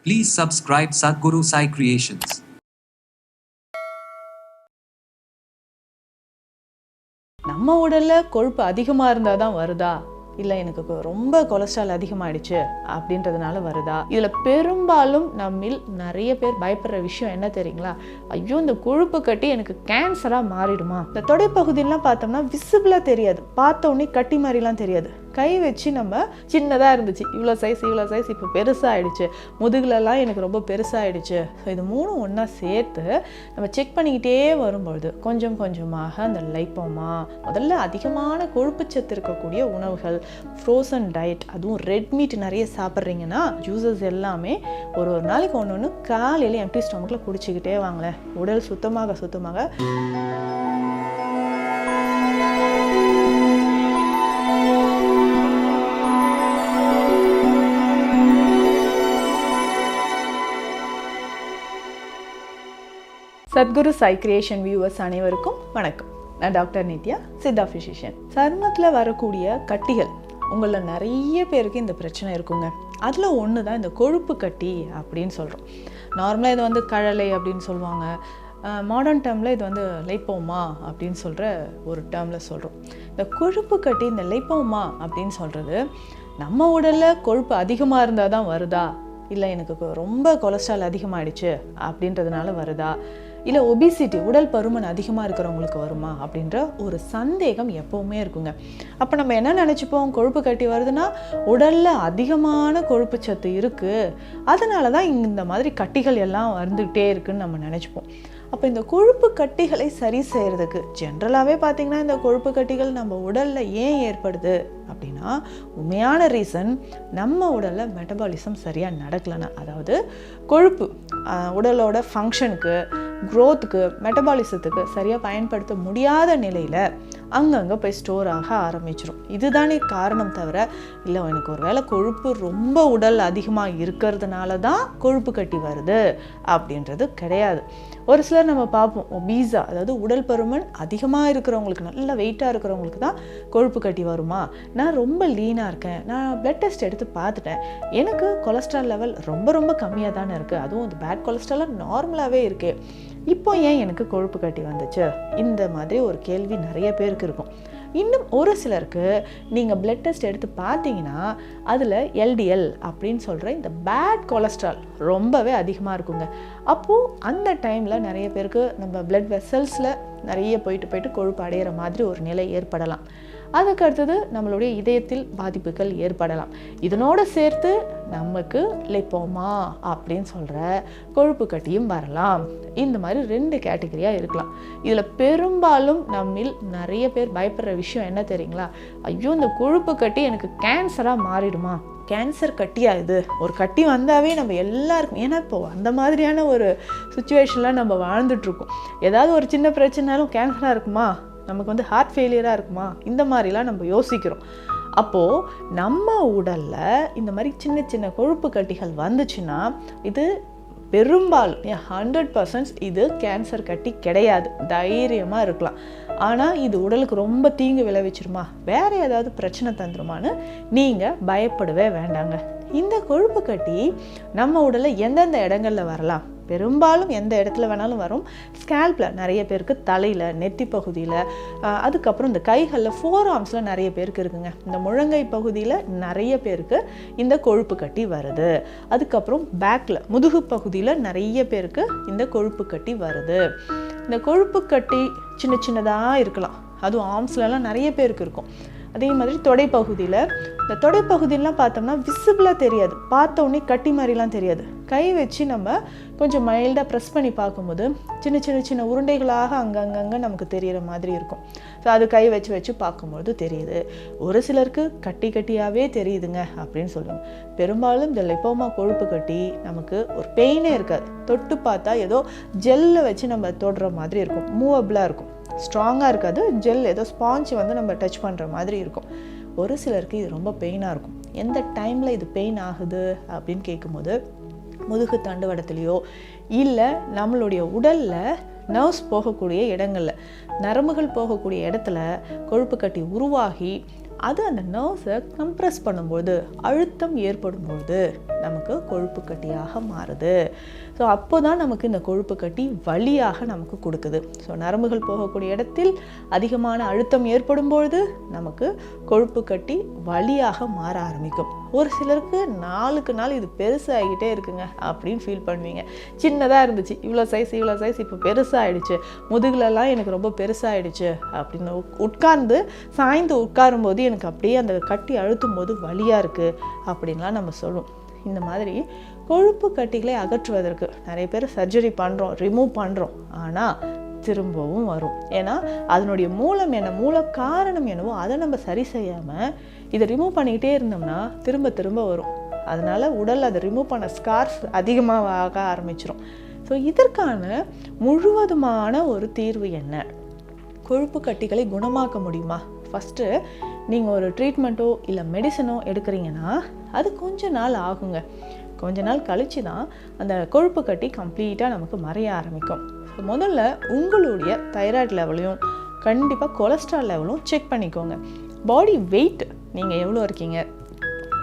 Please subscribe Sadhguru Sai Creations. நம்ம உடல்ல கொழுப்பு அதிகமா இருந்தா தான் வருதா, இல்லை எனக்கு ரொம்ப கொலஸ்ட்ரால் அதிகமாகிடுச்சு அப்படின்றதுனால வருதா? இதில் பெரும்பாலும் நம்மில் நிறைய பேர் பயப்படுற விஷயம் என்ன தெரியுங்களா? ஐயோ, இந்த கொழுப்பு கட்டி எனக்கு கேன்சராக மாறிடுமா? இந்த தொடைப்பகுதியெலாம் பார்த்தோம்னா விசிபிளாக தெரியாது, பார்த்த உடனே கட்டி மாதிரிலாம் தெரியாது. கை வச்சு நம்ம சின்னதாக இருந்துச்சு, இவ்வளோ சைஸ் இப்போ பெருசாகிடுச்சு, முதுகுலலாம் எனக்கு ரொம்ப பெருசாகிடுச்சு. ஸோ இது மூணும் ஒன்றா சேர்த்து நம்ம செக் பண்ணிக்கிட்டே வரும்பொழுது கொஞ்சம் கொஞ்சமாக அந்த லைப்போமா, முதல்ல அதிகமான கொழுப்புச்சத்து இருக்கக்கூடிய உணவுகள், ஃப்ரோசன் டயட், அதுவும் ரெட் மீட் நிறைய சாப்பிட்றீங்கன்னா ஜூஸஸ் எல்லாமே ஒரு நாளைக்கு ஒன்று காலையில் எம்டி ஸ்டொமக்கில் குடிச்சிக்கிட்டே வாங்களேன். உடல் சுத்தமாக சத்குரு சாய் கிரியேஷன் வியூவர்ஸ் அனைவருக்கும் வணக்கம். நான் டாக்டர் நித்யா, சித்தா ஃபிசிஷியன். சருமத்தில் வரக்கூடிய கட்டிகள் உங்களில் நிறைய பேருக்கு இந்த பிரச்சனை இருக்குங்க. அதில் ஒன்று தான் இந்த கொழுப்பு கட்டி அப்படின்னு சொல்கிறோம். நார்மலாக இது கழலை அப்படின்னு சொல்லுவாங்க. மாடர்ன் டேர்மில் இது லைப்போமா அப்படின்னு சொல்கிற ஒரு டேர்மில் சொல்கிறோம். இந்த கொழுப்பு கட்டி, இந்த லைப்போமா அப்படின்னு சொல்கிறது, நம்ம உடலில் கொழுப்பு அதிகமாக இருந்தால் தான் வருதா, இல்லை எனக்கு ரொம்ப கொலஸ்ட்ரால் அதிகமாகிடுச்சு அப்படின்றதுனால வருதா, இல்லை ஒபிசிட்டி, உடல் பருமன் அதிகமாக இருக்கிறவங்களுக்கு வருமா அப்படின்ற ஒரு சந்தேகம் எப்போவுமே இருக்குங்க. அப்போ நம்ம என்ன நினச்சிப்போம், கொழுப்பு கட்டி வருதுன்னா உடலில் அதிகமான கொழுப்பு சத்து இருக்குது, அதனால தான் இந்த மாதிரி கட்டிகள் எல்லாம் வந்துக்கிட்டே இருக்குதுன்னு நம்ம நினச்சிப்போம். அப்போ இந்த கொழுப்பு கட்டிகளை சரி செய்கிறதுக்கு ஜென்ரலாகவே பார்த்திங்கன்னா இந்த கொழுப்பு கட்டிகள் நம்ம உடலில் ஏன் ஏற்படுது அப்படின்னா, உண்மையான ரீசன் நம்ம உடலில் மெட்டபாலிசம் சரியாக நடக்கலைன்னா, அதாவது கொழுப்பு உடலோட ஃபங்க்ஷனுக்கு, க்ரோத்துக்கு, மெட்டபாலிசத்துக்கு சரியாக பயன்படுத்த முடியாத நிலையில் அங்கங்கே போய் ஸ்டோர் ஆக ஆரம்பிச்சிடும். இதுதானே காரணம் தவிர, இல்லை எனக்கு ஒரு வேளை கொழுப்பு ரொம்ப உடல் அதிகமாக இருக்கிறதுனால தான் கொழுப்பு கட்டி வருது அப்படின்றது கிடையாது. ஒரு சிலர் நம்ம பார்ப்போம், ஒபீஸா, அதாவது உடல் பருமன் அதிகமாக இருக்கிறவங்களுக்கு, நல்ல வெயிட்டாக இருக்கிறவங்களுக்கு தான் கொழுப்பு கட்டி வருமா? நான் ரொம்ப லீனாக இருக்கேன், நான் பிளட் டெஸ்ட் எடுத்து பார்த்துட்டேன், எனக்கு கொலஸ்ட்ரால் லெவல் ரொம்ப கம்மியாக தானே இருக்குது, அதுவும் இந்த பேட் கொலஸ்ட்ரால் நார்மலாகவே இருக்குது, இப்போ ஏன் எனக்கு கொழுப்பு கட்டி வந்துச்சு? இந்த மாதிரி ஒரு கேள்வி நிறைய பேருக்கு இருக்கும். இன்னும் ஒரு சிலருக்கு நீங்கள் பிளட் டெஸ்ட் எடுத்து பார்த்தீங்கன்னா அதில் எல்டிஎல் அப்படின்னு சொல்கிற இந்த பேட் கொலஸ்ட்ரால் ரொம்பவே அதிகமாக இருக்குங்க. அப்போது அந்த டைமில் நிறைய பேருக்கு நம்ம பிளட் வெசல்ஸில் நிறைய போயிட்டு கொழுப்பு அடையிற மாதிரி ஒரு நிலை ஏற்படலாம். அதுக்கு அடுத்தது நம்மளுடைய இதயத்தில் பாதிப்புகள் ஏற்படலாம். இதனோடு சேர்த்து நமக்கு லிப்போமா அப்படின்னு சொல்கிற கொழுப்பு கட்டியும் வரலாம். இந்த மாதிரி 2 கேட்டகரியாக இருக்கலாம். இதில் பெரும்பாலும் நம்மில் நிறைய பேர் பயப்படுற விஷயம் என்ன தெரியுங்களா? ஐயோ, இந்த கொழுப்பு கட்டி எனக்கு கேன்சராக மாறிடுமா? கேன்சர் கட்டியா? இது ஒரு கட்டி வந்தாவே நம்ம எல்லாருக்கும், ஏன்னா இப்போது அந்த மாதிரியான ஒரு சுச்சுவேஷனில் நம்ம வாழ்ந்துட்டுருக்கோம். ஏதாவது ஒரு சின்ன பிரச்சனைனாலும் கேன்சராக இருக்குமா, நமக்கு ஹார்ட் ஃபெயிலியராக இருக்குமா, இந்த மாதிரிலாம் நம்ம யோசிக்கிறோம். அப்போது நம்ம உடலில் இந்த மாதிரி சின்ன கொழுப்பு கட்டிகள் வந்துச்சுன்னா இது பெரும்பாலும் 100% இது கேன்சர் கட்டி கிடையாது, தைரியமாக இருக்கலாம். ஆனால் இது உடலுக்கு ரொம்ப தீங்கு விளைவிச்சிருமா, வேறு ஏதாவது பிரச்சனை தந்துருமான்னு நீங்கள் பயப்படவே வேண்டாங்க. இந்த கொழுப்பு கட்டி நம்ம உடலில் எந்தெந்த இடங்களில் வரலாம்? பெரும்பாலும் எந்த இடத்துல வேணாலும் வரும். ஸ்கேல்பில் நிறைய பேருக்கு, தலையில், நெத்தி பகுதியில், அதுக்கப்புறம் இந்த கைகளில், 4 ஆர்ம்ஸில் நிறைய பேருக்கு இருக்குங்க. இந்த முழங்கை பகுதியில் நிறைய பேருக்கு இந்த கொழுப்பு கட்டி வருது. அதுக்கப்புறம் பேக்கில், முதுகு பகுதியில் நிறைய பேருக்கு இந்த கொழுப்பு கட்டி வருது. இந்த கொழுப்பு கட்டி சின்னதாக இருக்கலாம், அதுவும் ஆர்ம்ஸ்லலாம் நிறைய பேருக்கு இருக்கும். அதே மாதிரி தொடைப்பகுதியில், இந்த தொடைப்பகுதியெலாம் பார்த்தோம்னா விசிபிளாக தெரியாது, பார்த்த உடனே கட்டி மாதிரிலாம் தெரியாது. கை வச்சு நம்ம கொஞ்சம் மைல்டாக ப்ரெஸ் பண்ணி பார்க்கும்போது சின்ன உருண்டைகளாக அங்கங்கே நமக்கு தெரிகிற மாதிரி இருக்கும். ஸோ அது கை வச்சு பார்க்கும்போது தெரியுது. ஒரு சிலருக்கு கட்டியாகவே தெரியுதுங்க அப்படின்னு சொல்லுவாங்க. பெரும்பாலும் இந்த லிப்போமா கொழுப்பு கட்டி நமக்கு ஒரு பெயினே இருக்காது, தொட்டு பார்த்தா ஏதோ ஜெல்லை வச்சு நம்ம தொடுற மாதிரி இருக்கும், மூவபிளாக இருக்கும், ஸ்ட்ராங்காக இருக்காது. ஜெல் ஏதோ ஸ்பாஞ்ச் நம்ம டச் பண்ணுற மாதிரி இருக்கும். ஒரு சிலருக்கு இது ரொம்ப பெயினாக இருக்கும். எந்த டைமில் இது பெயின் ஆகுது அப்படின்னு கேட்கும்போது, முதுகு தண்டுவடத்துலையோ இல்லை நம்மளுடைய உடலில் நர்வ்ஸ் போகக்கூடிய இடங்களில், நரம்புகள் போகக்கூடிய இடத்துல கொழுப்பு கட்டி உருவாகி அது அந்த நர்வ்ஸை கம்ப்ரெஸ் பண்ணும்போது, அழுத்தம் ஏற்படும் பொழுது நமக்கு கொழுப்பு கட்டியாக மாறுது. ஸோ அப்போ தான் நமக்கு இந்த கொழுப்பு கட்டி வலியாக நமக்கு கொடுக்குது. ஸோ நரம்புகள் போகக்கூடிய இடத்தில் அதிகமான அழுத்தம் ஏற்படும் பொழுது நமக்கு கொழுப்பு கட்டி வலியாக மாற ஆரம்பிக்கும். ஒரு சிலருக்கு நாளுக்கு நாள் இது பெருசாகிக்கிட்டே இருக்குங்க அப்படின்னு ஃபீல் பண்ணுவீங்க. சின்னதாக இருந்துச்சு, இவ்வளோ சைஸ் இப்போ பெருசாகிடுச்சு, முதுகுலெல்லாம் எனக்கு ரொம்ப பெருசாகிடுச்சு அப்படின்னு உட்கார்ந்து சாய்ந்து உட்காரும்போது எனக்கு அப்படியே அந்த கட்டி அழுத்தும் போது வலியாக இருக்குது அப்படின்லாம் நம்ம சொல்லுவோம். இந்த மாதிரி கொழுப்பு கட்டிகளை அகற்றுவதற்கு நிறைய பேர் சர்ஜரி பண்ணுறோம், ரிமூவ் பண்ணுறோம், ஆனால் திரும்பவும் வரும். ஏன்னா அதனுடைய மூலம் என்ன, மூல காரணம் என்னவோ அதை நம்ம சரி செய்யாமல் இதை ரிமூவ் பண்ணிக்கிட்டே இருந்தோம்னா திரும்ப திரும்ப வரும். அதனால் உடல் அதை ரிமூவ் பண்ண ஸ்கார்ஸ் அதிகமாக ஆக ஆரம்பிச்சிடும். ஸோ இதற்கான முழுவதுமான ஒரு தீர்வு என்ன? கொழுப்பு கட்டிகளை குணமாக்க முடியுமா? ஃபஸ்ட்டு நீங்கள் ஒரு ட்ரீட்மெண்ட்டோ இல்லை மெடிசனோ எடுக்கிறீங்கன்னா அது கொஞ்ச நாள் ஆகுங்க. கொஞ்ச நாள் கழித்து தான் அந்த கொழுப்பு கட்டி கம்ப்ளீட்டாக நமக்கு மறைய ஆரம்பிக்கும். ஸோ முதல்ல உங்களுடைய தைராய்டு லெவலையும் கண்டிப்பாக கொலஸ்ட்ரால் லெவலும் செக் பண்ணிக்கோங்க. பாடி வெயிட் நீங்கள் எவ்வளோ இருக்கீங்க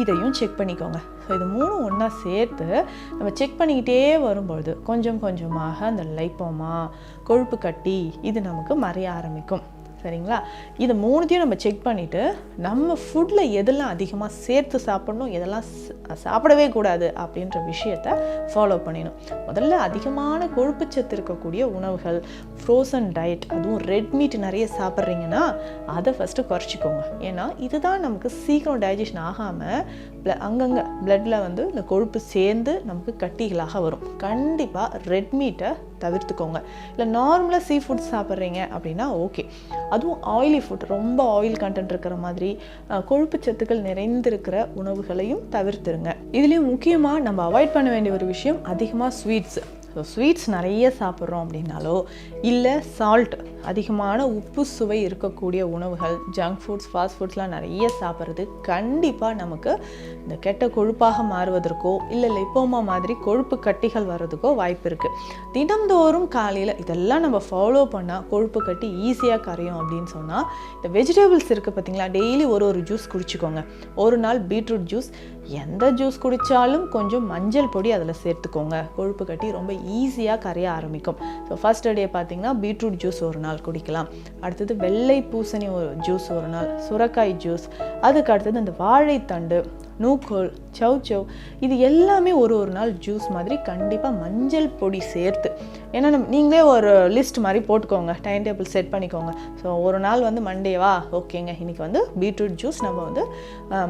இதையும் செக் பண்ணிக்கோங்க. ஸோ இது மூணும் ஒன்றா சேர்த்து நம்ம செக் பண்ணிக்கிட்டே வரும்பொழுது கொஞ்சம் கொஞ்சமாக அந்த லைப்போமா, கொழுப்பு கட்டி இது நமக்கு மறைய ஆரம்பிக்கும். சரிங்களா? இது மூணுத்தையும் நம்ம செக் பண்ணிவிட்டு நம்ம ஃபுட்டில் எதெல்லாம் அதிகமாக சேர்த்து சாப்பிடணும், எதெல்லாம் சாப்பிடவே கூடாது அப்படின்ற விஷயத்தை ஃபாலோ பண்ணிடணும். முதல்ல அதிகமான கொழுப்புச்சத்து இருக்கக்கூடிய உணவுகள், ஃப்ரோசன் டயட், அதுவும் ரெட் மீட் நிறைய சாப்பிட்றீங்கன்னா அதை ஃபஸ்ட்டு குறைச்சிக்கோங்க. ஏன்னா இதுதான் நமக்கு சீக்கிரம் டைஜஷன் ஆகாமல் அங்கங்கே பிளட்டில் வந்து இந்த கொழுப்பு சேர்ந்து நமக்கு கட்டிகளாக வரும். கண்டிப்பாக ரெட் மீட்டை தவிர்த்துக்கோங்க. இல்லை நார்மலாக சீ ஃபுட் சாப்பிட்றீங்க அப்படின்னா ஓகே. அதுவும் ஆயிலி ஃபுட், ரொம்ப ஆயில் கண்டென்ட் இருக்கிற மாதிரி கொழுப்பு சத்துக்கள் நிறைந்திருக்கிற உணவுகளையும் தவிர்த்துருங்க. இதுலேயும் முக்கியமாக நம்ம அவாய்ட் பண்ண வேண்டிய ஒரு விஷயம் அதிகமாக ஸ்வீட்ஸ். ஸோ ஸ்வீட்ஸ் நிறைய சாப்பிட்றோம் அப்படின்னாலோ இல்லை சால்ட், அதிகமான உப்பு சுவை இருக்கக்கூடிய உணவுகள், ஜங்க் ஃபுட்ஸ், ஃபாஸ்ட் ஃபுட்ஸ்லாம் நிறைய சாப்பிட்றது கண்டிப்பாக நமக்கு இந்த கெட்ட கொழுப்பாக மாறுவதற்கோ இல்லை லிப்போமா மாதிரி கொழுப்பு கட்டிகள் வர்றதுக்கோ வாய்ப்பு இருக்குது. தினந்தோறும் காலையில் இதெல்லாம் நம்ம ஃபாலோ பண்ணால் கொழுப்பு கட்டி ஈஸியாக கரையும் அப்படின்னு சொன்னால் இந்த வெஜிடபிள்ஸ் இருக்குது பார்த்தீங்களா, டெய்லி ஒரு ஜூஸ் குடிச்சிக்கோங்க. ஒரு நாள் பீட்ரூட் ஜூஸ், எந்த ஜூஸ் குடித்தாலும் கொஞ்சம் மஞ்சள் பொடி அதில் சேர்த்துக்கோங்க. கொழுப்பு கட்டி ரொம்ப ஈஸியாக கரைய ஆரம்பிக்கும். ஸோ ஃபர்ஸ்ட் டே பார்த்தீங்கன்னா பீட்ரூட் ஜூஸ் ஒரு நாள் குடிக்கலாம். அடுத்தது வெள்ளை பூசணி ஒரு ஜூஸ் ஒரு நாள், சுரக்காய் ஜூஸ், அதுக்கு அடுத்தது அந்த வாழைத்தண்டு, நூக்கோல், சவ் இது எல்லாமே ஒரு நாள் ஜூஸ் மாதிரி கண்டிப்பாக மஞ்சள் பொடி சேர்த்து. ஏன்னா நீங்களே ஒரு லிஸ்ட் மாதிரி போட்டுக்கோங்க, டைம் டேபிள் செட் பண்ணிக்கோங்க. ஸோ ஒரு நாள் வந்து மண்டேவா, ஓகேங்க இன்றைக்கி வந்து பீட்ரூட் ஜூஸ் நம்ம வந்து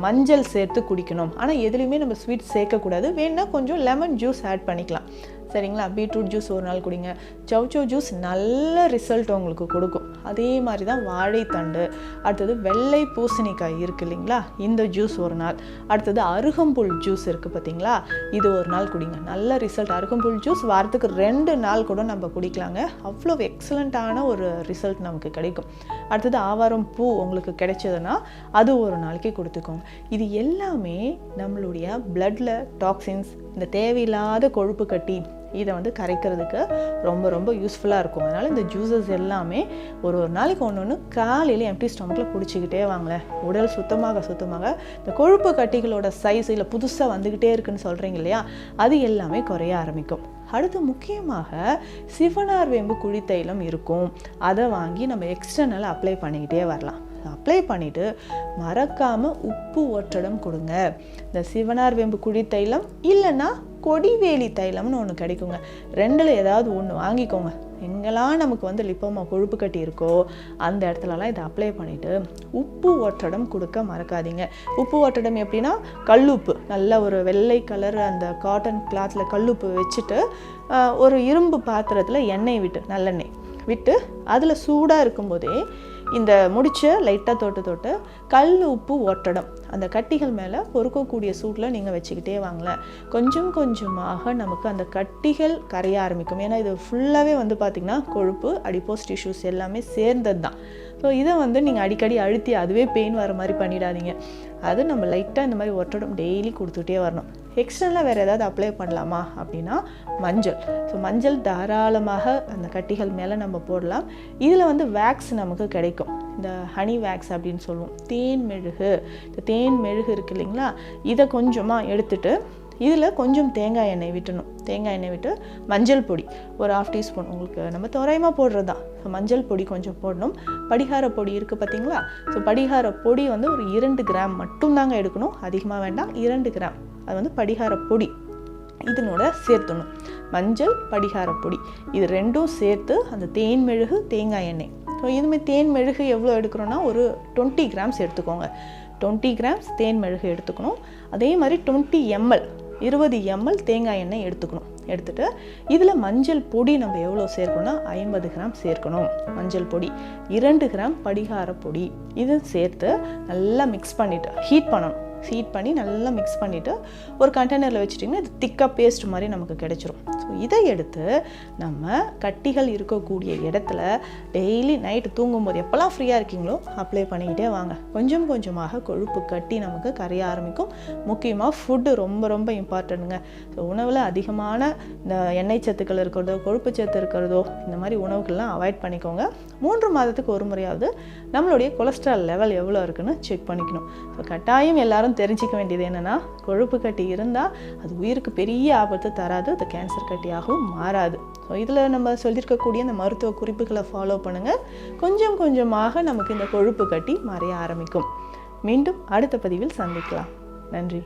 மஞ்சள் சேர்த்து குடிக்கணும். ஆனால் எதுலேயுமே நம்ம ஸ்வீட் சேர்க்கக்கூடாது. வேணுன்னா கொஞ்சம் லெமன் ஜூஸ் ஆட் பண்ணிக்கலாம். சரிங்களா? பீட்ரூட் ஜூஸ் ஒரு நாள் குடிங்க. சவ் ஜூஸ் நல்ல ரிசல்ட் உங்களுக்கு கொடுக்கும். அதே மாதிரி தான் வாழைத்தண்டு, அடுத்தது வெள்ளை பூசணிக்காய் இருக்குது இல்லைங்களா, இந்த ஜூஸ் ஒரு நாள். அடுத்தது அருகம்புல் ஜூஸ் இருக்குது பார்த்தீங்களா, இது ஒரு நாள் குடிங்க. நல்ல ரிசல்ட். அருகம்புல் ஜூஸ் வாரத்துக்கு 2 நாள் கூட நம்ம குடிக்கலாங்க. அவ்வளோ எக்ஸலண்ட்டான ஒரு ரிசல்ட் நமக்கு கிடைக்கும். அடுத்தது ஆவாரம் பூ உங்களுக்கு கிடைச்சதுன்னா அது ஒரு நாளைக்கு கொடுத்துக்கோங்க. இது எல்லாமே நம்மளுடைய பிளட்டில் டாக்ஸின்ஸ், இந்த தேவையில்லாத கொழுப்பு கட்டி இதை வந்து கரைக்கிறதுக்கு ரொம்ப ரொம்ப யூஸ்ஃபுல்லாக இருக்கும். அதனால் இந்த ஜூஸஸ் எல்லாமே ஒரு நாளைக்கு ஒன்று காலையில் எம்டி ஸ்டொமக்கில் குடிச்சிக்கிட்டே வாங்களேன். உடல் சுத்தமாக இந்த கொழுப்பு கட்டிகளோட சைஸ் இல்லை புதுசாக வந்துக்கிட்டே இருக்குன்னு சொல்கிறீங்க இல்லையா, அது எல்லாமே குறைய ஆரம்பிக்கும். அடுத்து முக்கியமாக சிவனார் வேம்பு குழித்தைலம் இருக்கும். அதை வாங்கி நம்ம எக்ஸ்டர்னலாக அப்ளை பண்ணிக்கிட்டே வரலாம். அப்ளை பண்ணிவிட்டு மறக்காமல் உப்பு ஒற்றடம் கொடுங்க. இந்த சிவனார் வேம்பு குழித்தைலம் இல்லைன்னா கொடிவேலி தைலம்னு ஒன்று கிடைக்குங்க. 2ல் ஏதாவது ஒன்று வாங்கிக்கோங்க. எங்கெல்லாம் நமக்கு வந்து லிப்போமா கொழுப்பு கட்டி இருக்கோ அந்த இடத்துலலாம் இதை அப்ளை பண்ணிவிட்டு உப்பு ஒற்றடம் கொடுக்க மறக்காதீங்க. உப்பு ஒற்றடம் எப்படின்னா கல்லுப்பு, நல்ல ஒரு வெள்ளை கலர் அந்த காட்டன் கிளாத்தில் கல்லுப்பு வச்சுட்டு ஒரு இரும்பு பாத்திரத்தில் எண்ணெய் விட்டு, நல்லெண்ணெய் விட்டு அதில் சூடாக இருக்கும்போதே இந்த முடிச்ச லைட்டாக தொட்டு கல் உப்பு ஒட்டடம் அந்த கட்டிகள் மேலே பொறுக்கக்கூடிய சூட்டில் நீங்கள் வச்சுக்கிட்டே வாங்கலேன். கொஞ்சம் கொஞ்சமாக நமக்கு அந்த கட்டிகள் கரைய ஆரம்பிக்கும். ஏன்னா இது ஃபுல்லாகவே வந்து பார்த்திங்கன்னா கொழுப்பு, அடிப்போஸ் டிஷ்யூஸ் எல்லாமே சேர்ந்தது தான். ஸோ இதை வந்து நீங்கள் அடிக்கடி அழுத்தி அதுவே பெயின் வர மாதிரி பண்ணிடாதீங்க. அது நம்ம லைட்டாக இந்த மாதிரி ஒட்டடம் டெய்லி கொடுத்துட்டே வரணும். எக்ஸ்டர்னலாக வேறு ஏதாவது அப்ளை பண்ணலாமா அப்படின்னா மஞ்சள். ஸோ மஞ்சள் தாராளமாக அந்த கட்டிகள் மேலே நம்ம போடலாம். இதில் வந்து வேக்ஸ் நமக்கு கிடைக்கும். இந்த ஹனி வேக்ஸ் அப்படின்னு சொல்லுவோம். தேன் மெழுகு, இந்த தேன் மெழுகு இருக்குது இல்லைங்களா, இதை கொஞ்சமாக எடுத்துகிட்டு இதில் கொஞ்சம் தேங்காய் எண்ணெய் விட்டணும். தேங்காய் எண்ணெய் விட்டு மஞ்சள் பொடி ஒரு 1/2 டீஸ்பூன், உங்களுக்கு நம்ம தோராயமாக போடுறது தான். ஸோ மஞ்சள் பொடி கொஞ்சம் போடணும். படிகார பொடி இருக்குது பார்த்தீங்களா? ஸோ படிகார பொடி வந்து ஒரு 2 கிராம் மட்டும்தாங்க எடுக்கணும், அதிகமாக வேண்டாம். 2 கிராம் அது வந்து படிகார பொடி இதனோட சேர்த்துணும். மஞ்சள், படிகார பொடி இது ரெண்டும் சேர்த்து அந்த தேன் மெழுகு, தேங்காய் எண்ணெய். ஸோ இதுமாதிரி தேன் மெழுகு எவ்வளோ எடுக்கிறோன்னா ஒரு 20 கிராம்ஸ் எடுத்துக்கோங்க. 20 கிராம்ஸ் தேன் மெழுகு எடுத்துக்கணும். அதே மாதிரி 20 ml 20 ml தேங்காய் எண்ணெய் எடுத்துக்கணும். எடுத்துகிட்டு இதில் மஞ்சள் பொடி நம்ம எவ்வளோ சேர்க்கணும்னா 50 கிராம் சேர்க்கணும். மஞ்சள் பொடி 2 கிராம் படிகார பொடி இது சேர்த்து நல்லா மிக்ஸ் பண்ணிவிட்டு ஹீட் பண்ணணும். ஹீட் பண்ணி நல்லா மிக்ஸ் பண்ணிவிட்டு ஒரு கண்டெய்னரில் வச்சுட்டிங்கன்னா இது திக்காக பேஸ்ட் மாதிரி நமக்கு கிடைச்சிரும். ஸோ இதை எடுத்து நம்ம கட்டிகள் இருக்கக்கூடிய இடத்துல டெய்லி நைட்டு தூங்கும்போது எப்போல்லாம் ஃப்ரீயாக இருக்கீங்களோ அப்ளை பண்ணிக்கிட்டே வாங்க. கொஞ்சம் கொஞ்சமாக கொழுப்பு கட்டி நமக்கு கரைய ஆரம்பிக்கும். முக்கியமாக ஃபுட்டு ரொம்ப ரொம்ப இம்பார்ட்டண்ட்டுங்க. ஸோ உணவில் அதிகமான இந்த எண்ணெய் சத்துக்கள் இருக்கிறதோ, கொழுப்பு சத்து இருக்கிறதோ, இந்த மாதிரி உணவுகள்லாம் அவாய்ட் பண்ணிக்கோங்க. 3 மாதத்துக்கு ஒரு முறையாவது நம்மளுடைய கொலஸ்ட்ரால் லெவல் எவ்வளோ இருக்குன்னு செக் பண்ணிக்கணும். ஸோ கட்டாயம் எல்லாரும் தெரிஞ்சிக்க வேண்டியது என்னென்னா, கொழுப்பு கட்டி இருந்தால் அது உயிருக்கு பெரிய ஆபத்து தராது, அது கேன்சர் கட்டியாகவும் மாறாது. ஸோ இதில் நம்ம சொல்லியிருக்கக்கூடிய இந்த மருத்துவ குறிப்புகளை ஃபாலோ பண்ணுங்கள். கொஞ்சம் கொஞ்சமாக நமக்கு இந்த கொழுப்பு கட்டி மறைய ஆரம்பிக்கும். மீண்டும் அடுத்த பதிவில் சந்திக்கலாம். நன்றி.